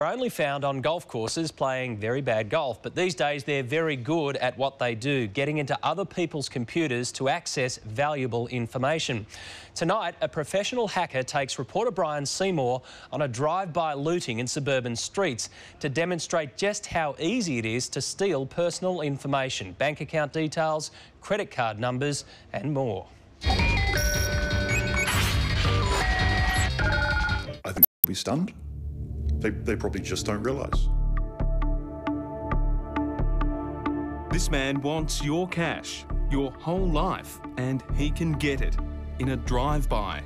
Are only found on golf courses playing very bad golf, but these days they're very good at what they do, getting into other people's computers to access valuable information. Tonight, a professional hacker takes reporter Brian Seymour on a drive-by looting in suburban streets to demonstrate just how easy it is to steal personal information, bank account details, credit card numbers and more. I think they'll be stunned. They probably just don't realise. This man wants your cash, your whole life, and he can get it in a drive-by.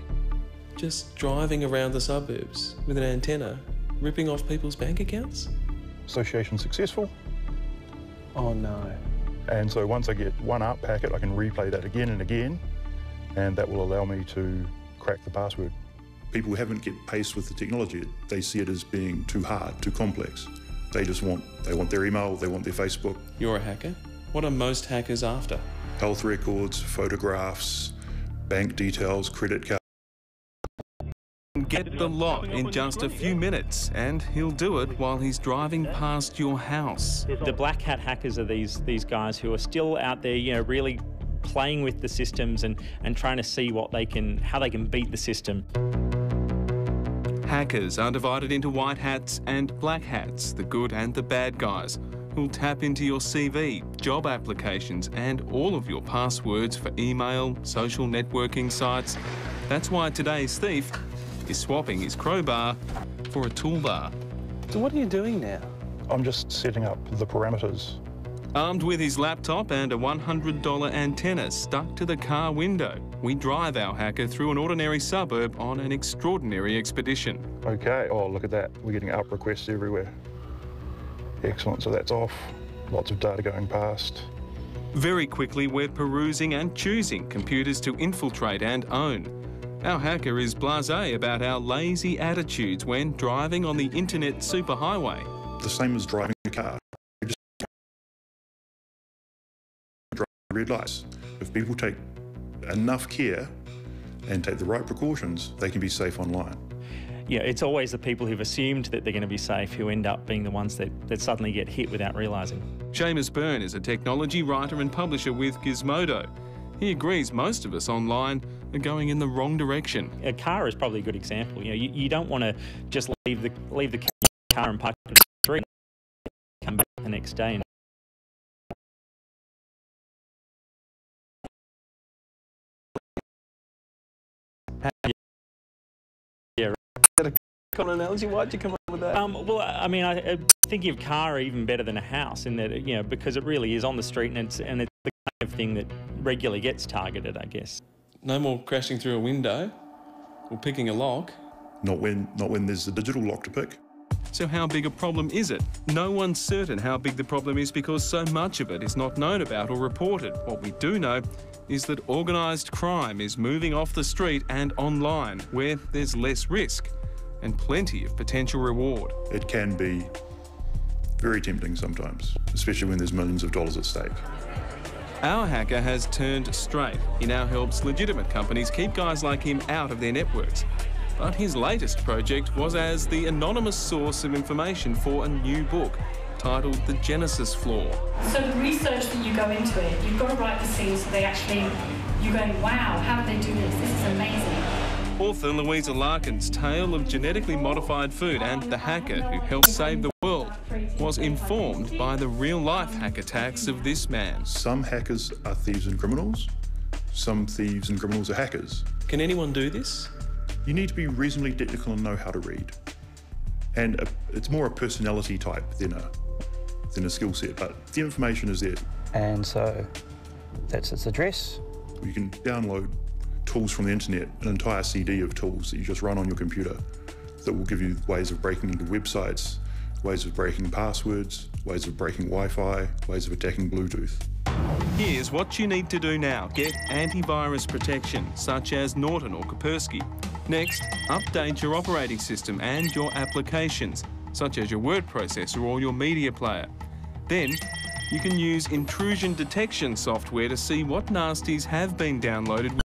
Just driving around the suburbs with an antenna, ripping off people's bank accounts? Association successful. Oh no. And so once I get one up packet, I can replay that again and again, and that will allow me to crack the password. People haven't get paced with the technology. They see it as being too hard, too complex. They want their email, they want their Facebook. You're a hacker? What are most hackers after? Health records, photographs, bank details, credit cards. Get the lot in just a few minutes, and he'll do it while he's driving past your house. The black hat hackers are these guys who are still out there, you know, really playing with the systems and trying to see how they can beat the system. Hackers are divided into white hats and black hats, the good and the bad guys, who'll tap into your CV, job applications and all of your passwords for email, social networking sites. That's why today's thief is swapping his crowbar for a toolbar. So what are you doing now? I'm just setting up the parameters. Armed with his laptop and a $100 antenna stuck to the car window, we drive our hacker through an ordinary suburb on an extraordinary expedition. Okay, oh look at that, we're getting up requests everywhere. Excellent, so that's off. Lots of data going past. Very quickly we're perusing and choosing computers to infiltrate and own. Our hacker is blasé about our lazy attitudes when driving on the internet superhighway. The same as driving a car. Red lights. If people take enough care and take the right precautions, they can be safe online. Yeah, it's always the people who've assumed that they're going to be safe who end up being the ones that suddenly get hit without realising. Seamus Byrne is a technology writer and publisher with Gizmodo. He agrees most of us online are going in the wrong direction. A car is probably a good example. You know, you don't want to just leave the car and park it on the street and come back the next day. Yeah. Common analogy. Why'd you come up with that? Well, I mean, I think of car even better than a house in that, you know, because it really is on the street and it's the kind of thing that regularly gets targeted, I guess. No more crashing through a window or picking a lock. Not when there's a digital lock to pick. So how big a problem is it? No one's certain how big the problem is because so much of it is not known about or reported. What we do know is that organised crime is moving off the street and online, where there's less risk and plenty of potential reward. It can be very tempting sometimes, especially when there's millions of dollars at stake. Our hacker has turned straight. He now helps legitimate companies keep guys like him out of their networks. But his latest project was as the anonymous source of information for a new book titled The Genesis Flaw. So the research that you go into it, you've got to write the scenes so you're going, wow, how did they do this? This is amazing. Author Louisa Larkin's tale of genetically modified food and the hacker who helped save the world was informed by the real-life hack attacks of this man. Some hackers are thieves and criminals. Some thieves and criminals are hackers. Can anyone do this? You need to be reasonably technical and know how to read. And it's more a personality type than a skill set, but the information is there. And so that's its address. You can download tools from the internet, an entire CD of tools that you just run on your computer that will give you ways of breaking into websites, ways of breaking passwords, ways of breaking Wi-Fi, ways of attacking Bluetooth. Here's what you need to do now. Get antivirus protection, such as Norton or Kaspersky. Next, update your operating system and your applications, such as your word processor or your media player. Then, you can use intrusion detection software to see what nasties have been downloaded